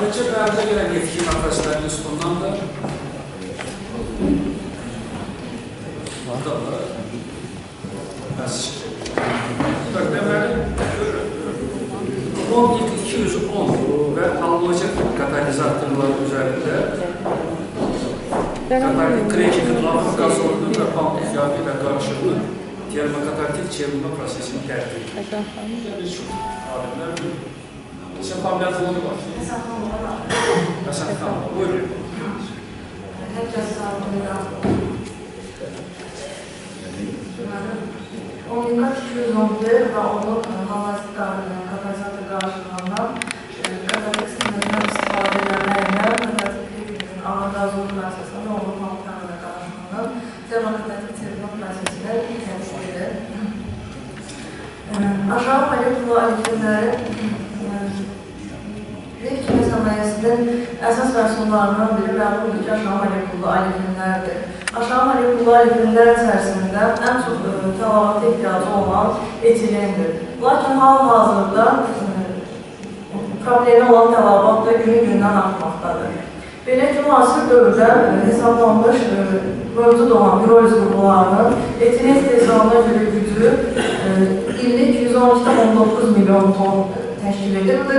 Daxiləcə qəbuzə gələn yetki nəfəslərin üstündandır. Deməli, 10210 və halogen katalizatorlar üzərində kreki qıdlanma qazolunun və pamuk yağı ilə qarışımı termokatalytik çevrilmə prosesini tərtib edir. Sen familiyatını var. Hasan Xanım, buyurun. Herkes sağlığında. 10211 və onun hal-hazır katalizator qarşılığından katalitik sistemindən istifadə edilməklə katalitik kreditin ağır-qazolun prosesində onun pamuklarına qarşılığından termokatalytik çevrilmə prosesini təşkil edir. Aşağı molekulu aliflərin neft kimi sənayesinin əsas versiyonlarından biri məlumdur ki, aşağı molekullu aliflinlərdir. Aşağı molekullu aliflinlər içərisində ən çox təlavata ihtiyacı olan etilendir. Lakin hal-hazırda problemi olan təlavat da günü-gündən artmaqdadır. Belə ki, müasir dövrdə hesablanmış mövcud olan piroliz qurğularının etilen istehsalına görə gücü illik 112,9 milyon ton təşkil edir. Bu da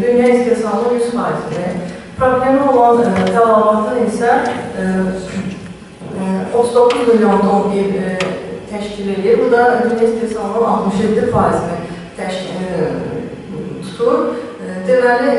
dünya istehsalının 100%-dir. Problemi olan təlavatın isə 39 milyon ton təşkil edir. Bu da dünya istehsalının 67%-ni tutur. Deməli,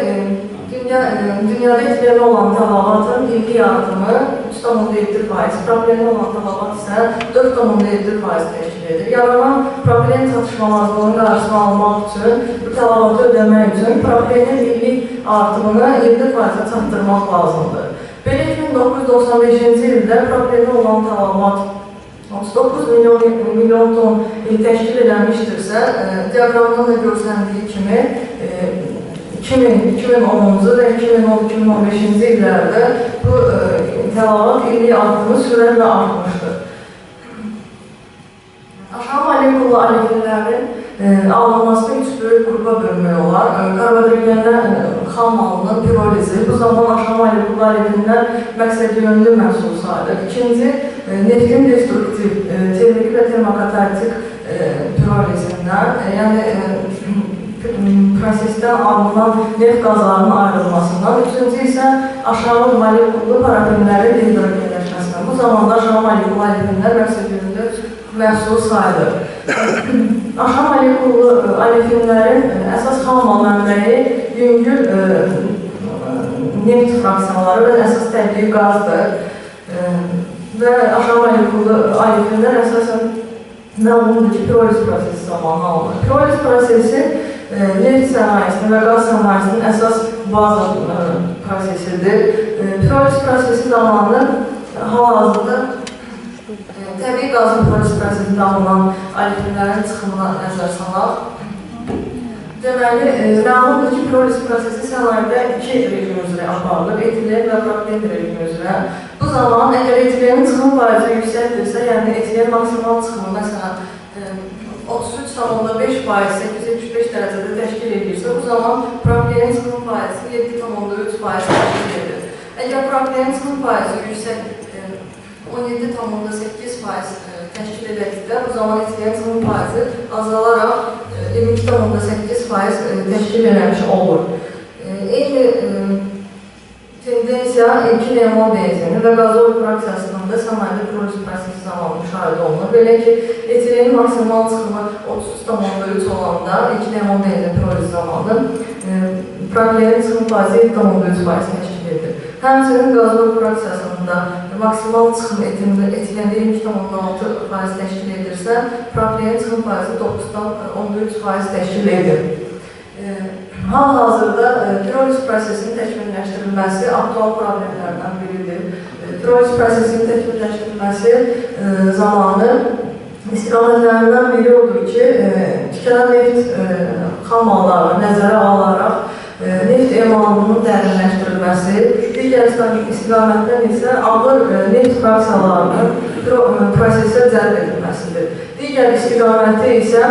dünyada etilen olan təlavatın ilgi yardımı 3,7%, problemi olan təlavat isə 4,7% təşkil edir. Yaranan problem çatışmamazlığının qarşısını almaq üçün, bu təlavatı ödəmək üçün problemin illik artımını 7%-ə çatdırmaq lazımdır. Belə ki, 1995-ci ildə problemi olan təlavat 39 milyon ton təşkil edilmişdirsə, diaqramdan da görsəndiyi kimi 2010-cu və 2010-2015-ci illərdə bu təlavat illik artımı sürətlə artmışdır. Aşağı molekullu aliflinlərin alınmasını 3 böyük qrupa bölmək olar. Karbonhidratlar xam malının pirolizi, bu zaman aşağı molekullu aliflinlər məqsədyönlü məhsul sayılır. İkinci, neftin destruktiv, termik və termokatalytik pirolizindən, yəni prosesdən alınan neft qazlarının ayrılmasından, üçüncü isə aşağı molekullu parafinlərin dehidrogenləşməsindən. Bu zamanda aşağı molekullu aliflinlər məqsədyönlü məhsul sayılır. Aşağı molekullu aliflinlərin əsas xam mal mənbəyi yüngül neft fraksiyaları və əsas təbii qazdır. Və aşağı molekullu aliflinlər əsasən məlumdur ki, piroliz prosesi zamanı alınır. Piroliz prosesi neft sənayesinin və qaz sənayesinin əsas baza prosesidir. Piroliz prosesi zamanı hal-hazırda təbii qazın piroliz prosesində alınan aliflinlərin çıxımına nəzər salaq. Deməli, məlumdur ki, piroliz prosesi sənayedə 2 rejim üzrə aparılır, etilen və propen rejim üzrə. Bu zaman, əgər etilenin çıxım faizi yüksəkdirsə, yəni etilen maksimal çıxımı, məsələn, 33,5% 875 dərəcədə təşkil edirsə, bu zaman propenin çıxım faizi 7,3% təşkil edir. Əgər propenin çıxım faizi yüksək 17,8% təşkil edəkdə, bu zaman etilen çıxım faizi azalaraq 22,8% təşkil edilmiş olur. Eyni tendensiya 2-lemon benzini və qazol fraksiyasının da sənayedə piroliz prosesi zamanı müşahidə olunur. Belə ki, etilenin maksimal çıxımı 33,3 olanda 2-lemon benzin piroliz zamanı propenin çıxım faizi 7,3% təşkil edir. Həmçinin qazol fraksiyasında maksimal çıxım etilendə 22,6% təşkil edirsə, propenin çıxım faizi 9,13% təşkil edir. Hal-hazırda piroliz prosesinin təkmilləşdirilməsi aktual problemlərdən biridir. Piroliz prosesinin təkmilləşdirilməsi zamanı istiqamətlərindən biri odur ki, tükənən neft xam mallarını nəzərə alaraq neft emalının dərinləşdirilməsi, digər istiqamətdən isə ağır neft fraksiyalarının prosesə cəlb edilməsidir. Digər istiqamətdə isə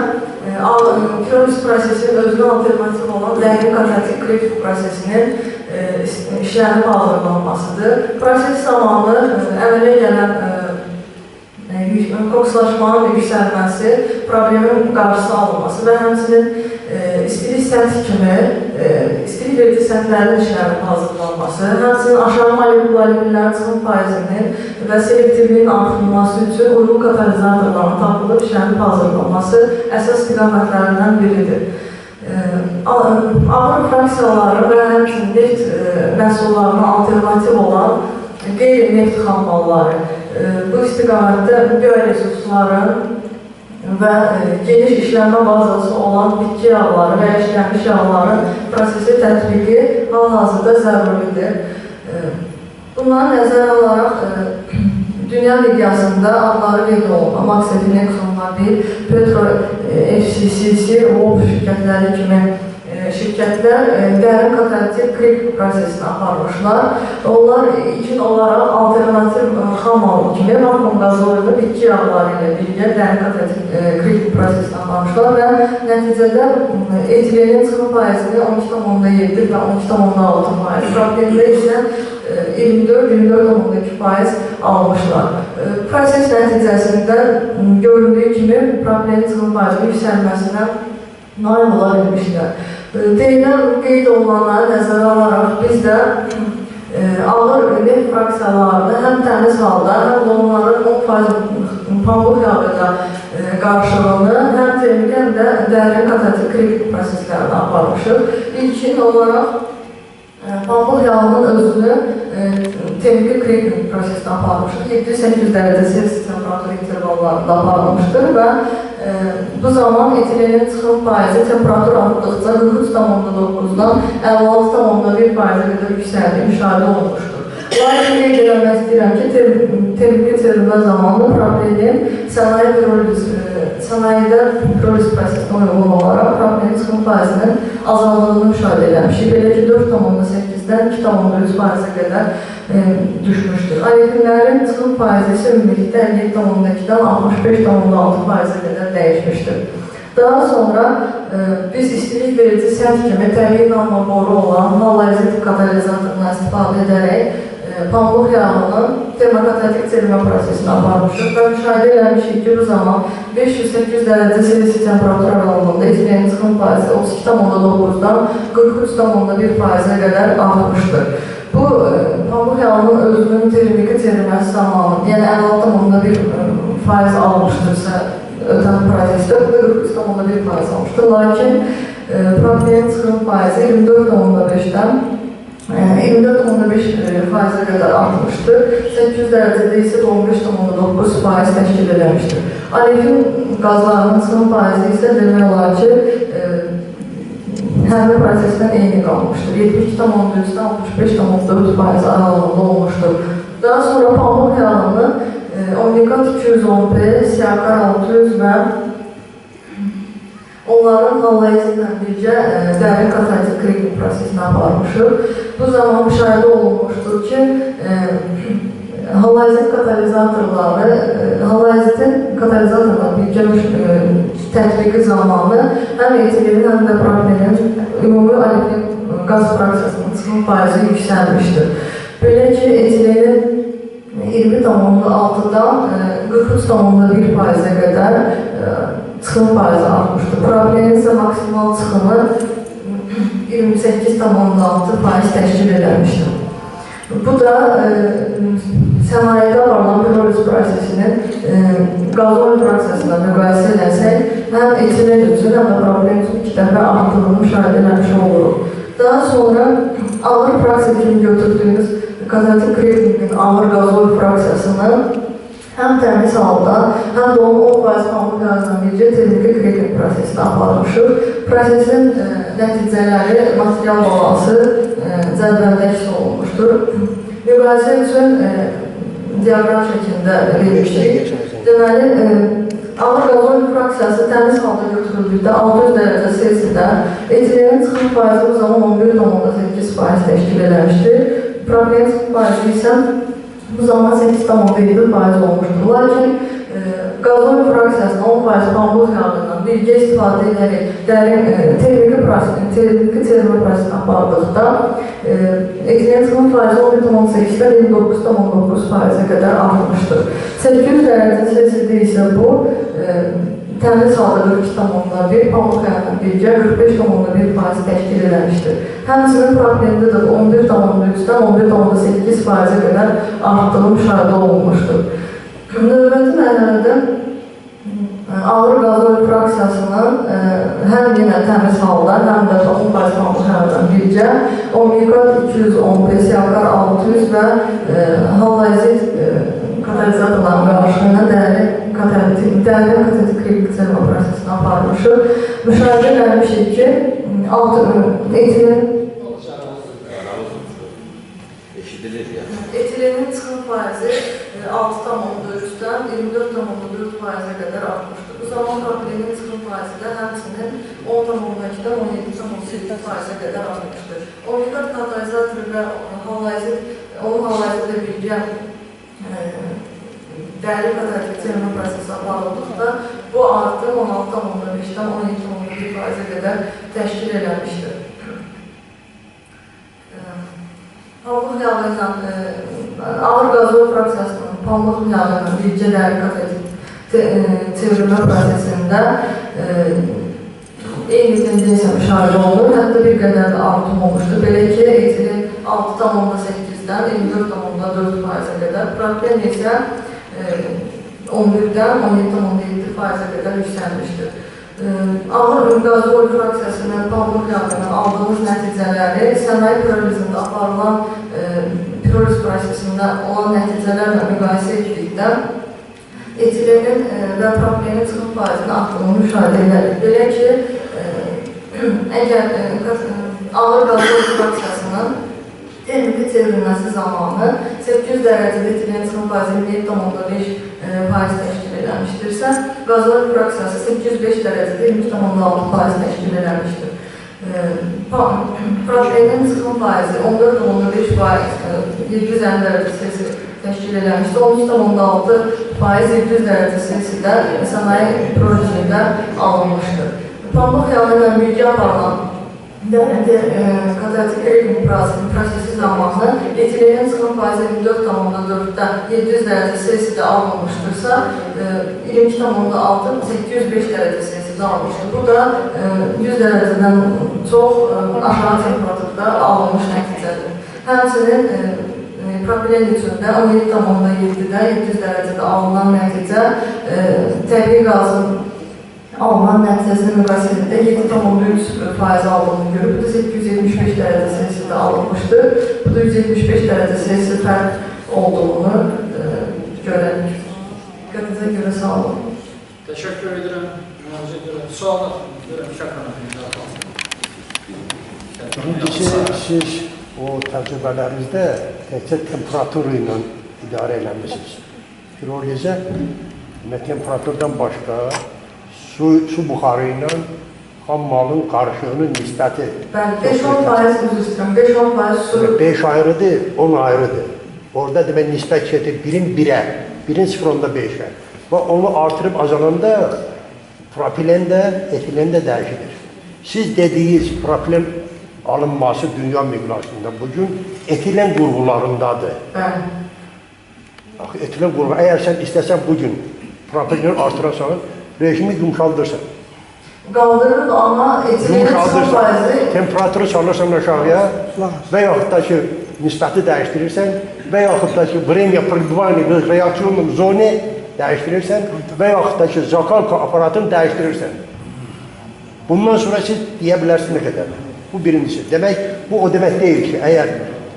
piroliz prosesinin özünə alternativ olan dərin katalitik krefik prosesinin işlərin hazırlanmasıdır. Proses zamanı əmələ gələn kokslaşmanın yüksəlməsi, problemin qarşısı alınması və həmçinin istilik səthi kimi istilik verici səthlərin işlərinin hazırlanması, həmçinin aşağı molekulyarların çıxım faizinin və selektivliyin artırılması üçün uyğun katalizatorların tapılıb işlərin hazırlanması əsas istiqamətlərindən biridir. Ağır fraksiyaları və həmçinin neft məhsullarına alternativ olan qeyri-neft xammalları bu istiqamətdə bioresursların və geniş işlənmə bazası olan bitki yağları və ya işlənmiş yağların prosesi tətbiqi hal-hazırda zəruridir. Bunları nəzərə alaraq dünya miqyasında adları qeyd olunan Maxetin, ExxonMobil, Petro, FCCC, WOP şirkətləri kimi şirkətlər dərin katalitik krik prosesini aparmışlar. Onlar ilkin olaraq alternativ xammal kimi vakuum qazlarını bitki yağları ilə birgə dərin katalitik krik prosesini aparmışlar və nəticədə etilenin çıxım faizini 12,7 və 12,6%, propenində isə 24,2% almışlar. Proses nəticəsində göründüyü kimi propenin çıxım faizinin yüksəlməsinə nail ola bilmişlər. Deyilən qeyd olunanları nəzərə alaraq biz də ağır neft fraksiyalarını həm təmiz halda, həm də onların 10% pambıq yağı ilə qarşılığını həm termik, həm də dərin katalitik krik proseslərini aparmışıq. İlkin olaraq pambıq yağının özünü termik krik prosesini aparmışıq. 7-8 dərəcə Celsius temperatur intervallarında aparılmışdır və bu zaman etilenin çıxım faizi temperatur artdıqca 43,9-dan 56,1%-ə qədər yüksəldiyi müşahidə olunmuşdur. Lakin qeyd eləmək istəyirəm ki, termik çevrilmə zamanı propenin sənayedə piroliz prosesinə uyğun olaraq propenin çıxım faizinin azaldığını müşahidə eləmişik. Belə ki, 4,8-dən 2,3%-ə qədər düşmüşdür. Alefinlərin çıxım faizi isə ümumilikdə 57,2-dən 65,6%-ə qədər dəyişmişdir. Daha sonra biz istilik verici səth kimi təbii namla boru olan halogenik katalizatoruna istifadə edərək pambıq yağının termokatalitik çevirmə prosesini aparmışıq və müşahidə eləmişik ki, bu zaman 508 dərəcə Celsius temperatur aralığında etilenin çıxım faizi 32,9-dan 43,1%-ə qədər artmışdır. Bu, pambıq yağının özünün termiki çevirməsi zamanı, yəni 56,1% almışdırsa ötən prosesdə, bu da 43,1% almışdır. Lakin propenin çıxım faizi 24,5-dən 24,5%-ə qədər artmışdır. 800 dərəcədə isə 15,9% təşkil edilmişdir. Alefin qazlarının çıxım faizi isə demək olar ki, həmin prosesdən eyni qalmışdır. 72,3-dən 65,4% aralığında olmuşdur. Daha sonra pambıq yağını Omnicat 210P, Siakar 600 və onların halogenlə birgə dərin katalitik krik prosesini aparmışıq. Bu zaman müşahidə olunmuşdur ki, halogen katalizatorları, halogenin katalizatorla birgə tətbiqi zamanı həm etilenin, həm də propenin ümumi alefin qaz fraksiyasının çıxım faizi yüksəlmişdir. Belə ki, etilenin 20,6-dan 43,1%-ə qədər çıxım faizi artmışdır. Propenin isə maksimal çıxımı 28,6% təşkil edilmişdir. Bu da sənayedə aparılan piroliz prosesinin qazol fraksiyasına müqayisə edəsək, həm etilen üçün, həm də propenin üçün 2 dəfə artırılmış müşahidə edilmiş oluruq. Daha sonra ağır fraksiya kimi götürdüyümüz katalitik krikin ağır qazol fraksiyasını həm təmiz halda, həm də onun 10% pambıq yağından birgə termik krikin prosesini aparmışıq. Prosesin nəticələri material balansı cədvəldə əks olunmuşdur. Müqayisə üçün diaqram şəklində verilmişdir. Deməli, ağır qazol fraksiyası təmiz halda götürüldükdə 600 dərəcə Celsius'da etilenin çıxım faizi bu zaman 11,8% təşkil edilmişdir. Propenin çıxım faizi isə bu zaman 8,7% olmuşdur. Lakin qazol fraksiyasına 10% pambıq yağından birgə istifadə edərək texniki çevirmə prosesini apardıqda etilen çıxım faizi 11,8-dən 29,9%-ə qədər artmışdır. 800 dərəcə Selsidə isə bu təmiz halda 42,1, pambıq yağından birgə 45,1% təşkil edilmişdir. Həmçinin propilendə də 11,3-dən 11,8%-ə qədər artdığı müşahidə olunmuşdur. Növbəti mərhələdə ağır qazol fraksiyasının həm yenə təmiz halda, həm də 10% pambıq yağından birgə Omnikat 210, PCAKar 600 və halazit katalizatorların qarşılığına dəyərli katalytik kriptizma prosesini aparmışıq. Müşahidə edilmişik ki, etilenin çıxım faizi 6,3-dən 24,4%-ə qədər artmışdır. Bu zaman propilenin çıxım faizi də həmçinin 10,2-dən 17,8%-ə qədər artmışdır. Omnikat katalizatoru və onun halazitlə birgə dəyərli katalytik çevirmə prosesi aparıldıqda bu artım 16,5-dən 17,1%-ə qədər təşkil edilmişdir. Pambıq yağı ilə ağır qazol fraksiyasının pambıq yağı ilə birgə dəyərli katalytik çevirmə prosesində eyni tendensiya müşahidə olunur, hətta bir qədər də artım olmuşdur. Belə ki, etilin 6,8-dən 24,4%-ə qədər, propilen isə 11-dən 17,7%-ə qədər yüksəlmişdir. Ağır qazol fraksiyasının pambıq yağından aldığımız nəticələri sənaye pirolizmdə aparılan piroliz prosesində olan nəticələrlə müqayisə etdikdə etilenin və propilenin çıxım faizinin artdığını müşahidə edilir. Belə ki, əgər ağır qazol fraksiyasının termiki çevrilməsi zamanı 800 dərəcədə etilenin çıxım faizi 27,5% təşkil edilmişdirsə, qazol fraksiyası 805 dərəcədə 22,6% təşkil edilmişdir. Propilenin çıxım faizi 14,5%, 750 dərəcə Selsi təşkil edilmişdir. 13,6% 700 dərəcə Selsidə sənaye projesində alınmışdır. Pambıq yağı ilə birgə aparılan katalytik kriptizma prosesi zamanı etilenin çıxım faizi 24,4-dən 700 dərəcə Selsidə alınmışdırsa, 22,6 805 dərəcə Selsidə alınmışdır. Bu da 100 dərəcədən çox aşağı temperaturda alınmış nəticədir. Həmçinin propilen üçündə 17,7-dən 700 dərəcədə alınan nəticə təbii qazın alınan nəticəsini müqayisə edildə 7,3% aldığını görüb, bu da 875 dərəcə Selsidə alınmışdır. Bu da 175 dərəcə Selsi fərq olduğunu görərik. Diqqətinizə görə sağ olun. Təşəkkür edirəm. Suallar görəm, şəkranı. Birincisi, siz o təcrübələrinizdə təkcə temperatur ilə idarə eləmişsiniz. Pirolizə temperaturdan başqa su buxarı ilə xam malın qarışığının nisbəti. Bəli, 5-10% üzr istəyirəm, 5-10% su. 5 ayrıdır, 10 ayrıdır. Orada demək nisbət gedir, birin 1-ə, birin 0,5-ə. Və onu artırıb azalanda propilen də, etilen də dəyişilir. Siz dediyiniz propilen alınması dünya miqyasında bugün etilen qurğularındadır. Bəli. Etilen qurğu, əgər sən istəsən bugün propileni artırasan, rejimi yumşaldırsan. Qaldırır, amma etilenin çıxım faizi... Temperaturu salırsan aşağıya və yaxud da ki, nisbəti dəyişdirirsən və yaxud da ki, vremya pribivani reaksiyonun zonu dəyişdirirsən və yaxud da ki, zakalka aparatını dəyişdirirsən. Bundan sonra siz deyə bilərsiniz nə qədər. Bu birincisi. Demək, bu o demək deyil ki, əgər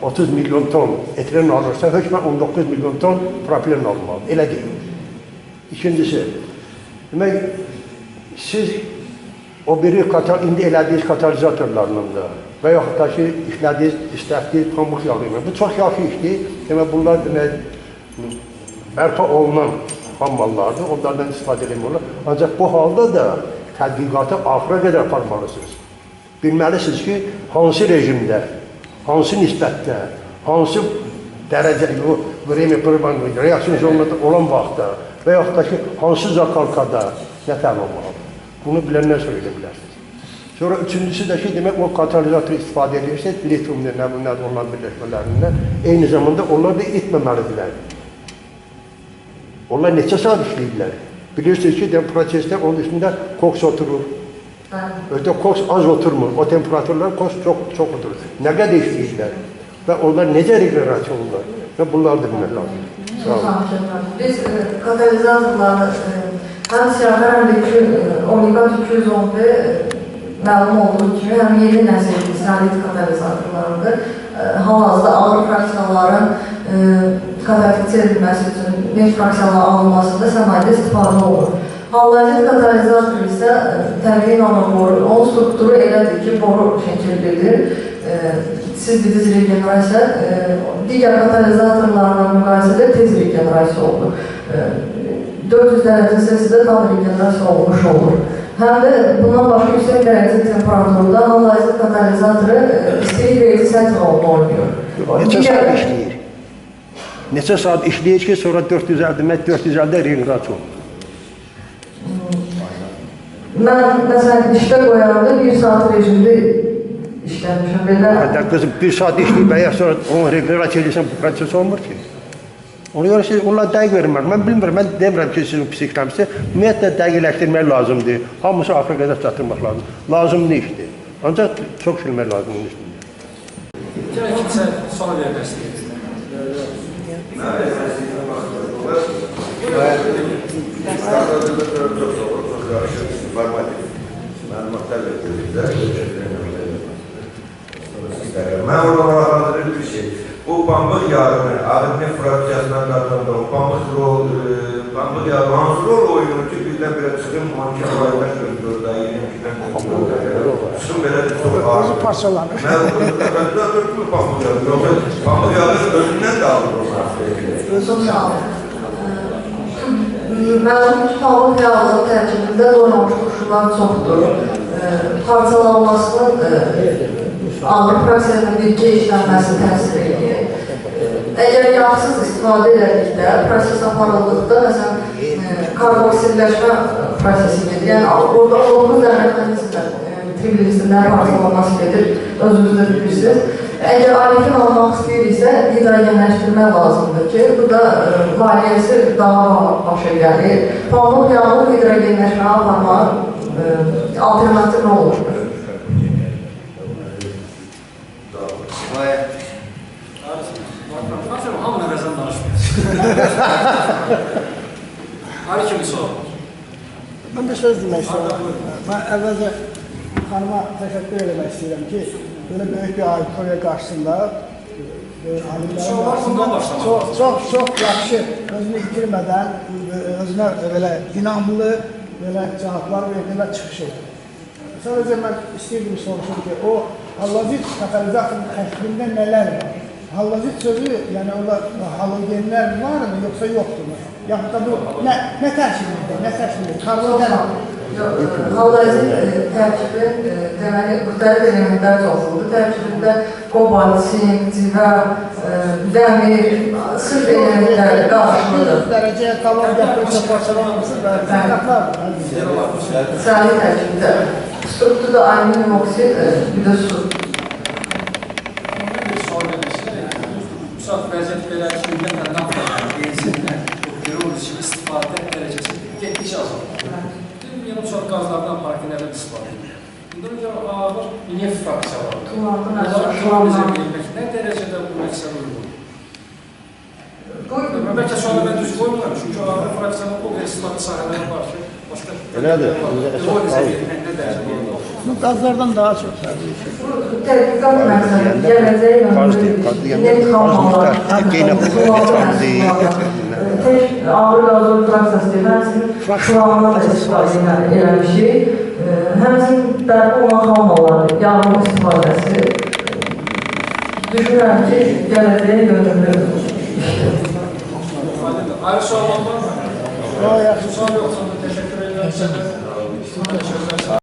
30 milyon ton etilen alırsa, hökmən 19 milyon ton propilen almalı. Elə deyil. İkincisi, demək, siz o biri indi elədiyiniz katalizatorlarla da və yaxud da ki, istədiyiniz pambıq yağı ilə. Bu çox yaxşı işdir. Demək, bunlar demək, bərpa olunan xam mallardır, onlardan istifadə edilməlidir. Ancaq bu halda da tədqiqatı axıra qədər aparmalısınız. Bilməlisiniz ki, hansı rejimdə, hansı nisbətdə, hansı dərəcəli, bu reaksiyon olan vaxtda və yaxud da ki, hansı zakalkada nə təmin olmalıdır? Bunu bilənlər söylə bilərsiniz. Sonra üçüncüsü də ki, demək o katalizatoru istifadə edirsək, lityumlu nədir olan birləşmələrindən, eyni zamanda onlar da etməməlidirlər. Onlar neçə saat işləyirlər? Bilirsiniz ki, prosesdə onun üstündə koks oturur. Özdə koks az oturmur. O temperaturlar koks çox oturur. Nə qədər işləyirlər? Və onlar necə regenerasiya olurlar? Və bunları da bilmək lazım. Biz katalizatorları həm siyahı, həm də ki, Omega 211 məlum olduğu kimi həm yeni nəsil istihalet katalizatorlarıdır. Hal-hazırda ağır fraksiyaların katalitik edilməsi üçün neft fraksiyaların alınmasında səmayədə istifadə olunur. Hal-hazırda katalizator isə təbii nanoboru, onun strukturu elədir ki, boru şəkillidir. Siz dediz regenerasiya, digər katalizatorlarla müqayisədə tez regenerasiya olur. 400 dərəcə Celsiusdə tam regenerasiya olmuş olur. Həm də bundan başqa yüksək dərəcə temperaturda hal-hazırda katalizatoru istilik verici səthi rolunu oynuyor. Neçə saat işləyir? Neçə saat işləyir ki, sonra 450-də regenerasiya olur? Mən, məsələn, işdə qoyanda 1 saat rejimdə işləmişəm. Qızım, 1 saat işləyib və ya sonra onu regenerasiya edirsən, bu proses olmur ki. Ona görə siz onlara dəqiq vermək. Mən bilmirəm, mən demirəm ki, sizin psikləmisi ümumiyyətlə dəqiqləşdirmək lazımdır. Hamısı Afrikada çatdırmaq lazım. Lazımlı işdir. Ancaq çox bilmək lazımdır üstündə. Gələk kimsə sual vermək istəyir. Mən orada maraqlandırır bir şey. Bu pambıq yağını, ağır neft fraksiyasından qazandı, o pambıq yağı hansı rol oyunur ki, birdən belə çıxın, 12 aydan 44 ay, 22-dən 44 ay, çıxın belə çox ağır. Parçalanır. Mən orada dörtlü pambıq yağı, yoxsa pambıq yağı özündən də alır onlar. Özündən alır. Məlum ki, pambıq yağının tərkibində doymamış qoşullar çoxdur. Parçalanmasının ağır fraksiyanın birgə işlənməsi təsir edir. Əgər yağsız istifadə edildikdə, proses aparıldıqda, məsələn, karboksilləşmə prosesi gedir. Yəni, orada 19 dənə mexanizmdən trigliserlər parçalanması gedir, özünüzdə bilirsiniz. Əgər alifin almaq istəyiriksə, hidrogenləşdirmə lazımdır ki, bu da maliyyəsi daha başa gəlir. Pambıq yağını hidrogenləşmə aparmaq alternativ nə olurdur? Hamı nəvəzdən danışmıyor. Ali kimi sual. Mən də söz demək istəyirəm. Mən əvvəlcə xanıma təşəkkür eləmək istəyirəm ki, böyle böyük bir auditoriya qarşısında çox yaxşı, özünü itirmədən, özünə belə dinamlı cavablar verdi və çıxış etdi. Sadəcə mən istəyirdim soruşum ki, o halazit katalizatorun təşkilində nələr var? Halazit sözü, yəni orada halogenlər var mı, yoxsa yoxdur mu? Yaxud da bu nə tərkibində, nə tərkibində? Karbondan alır. Halazit tərkibi, deməli, müxtəlif elementlər çoxludur. Tərkibində kobalt, sink, civə, dəmir, sırf elementlər qarşılıdır. Dərəcəyə tavan gətirirsə parçalanmışsın və qaynaqlar. Səli tərkibində. Strukturda alüminyum oksid, bir də su. Vəziyyət belədir ki, ümumiyyətlə naftadan, benzindən, pirol üçün istifadə dərəcəsi getdikcə azalır. Yəni, çox qazlardan parkinlərdən istifadə edir. Bundan görə ağır neft fraksiyaları. Tulanlardan nə dərəcədə bu məqsədə uyğun? Bəlkə sualı mən düz qoymuram, çünki ağır fraksiyalar o qədər istifadə sahələrə var ki, başqa Bu qazlardan daha çox təbii ki. Bu tədqiqat məqsədi, gələcəyə yönlü neft xalmalar, tək ağır qazor fraksiyası deyil, həmçinin şuranlar da istifadə eləmişik, həmçinin bərpa olan xalmalar, yağın istifadəsi, düşünürəm ki, gələcəyə yönlü işdir. Ayrı sual var mı? Yaxşı. Sual yoxsa da təşəkkür edirəm.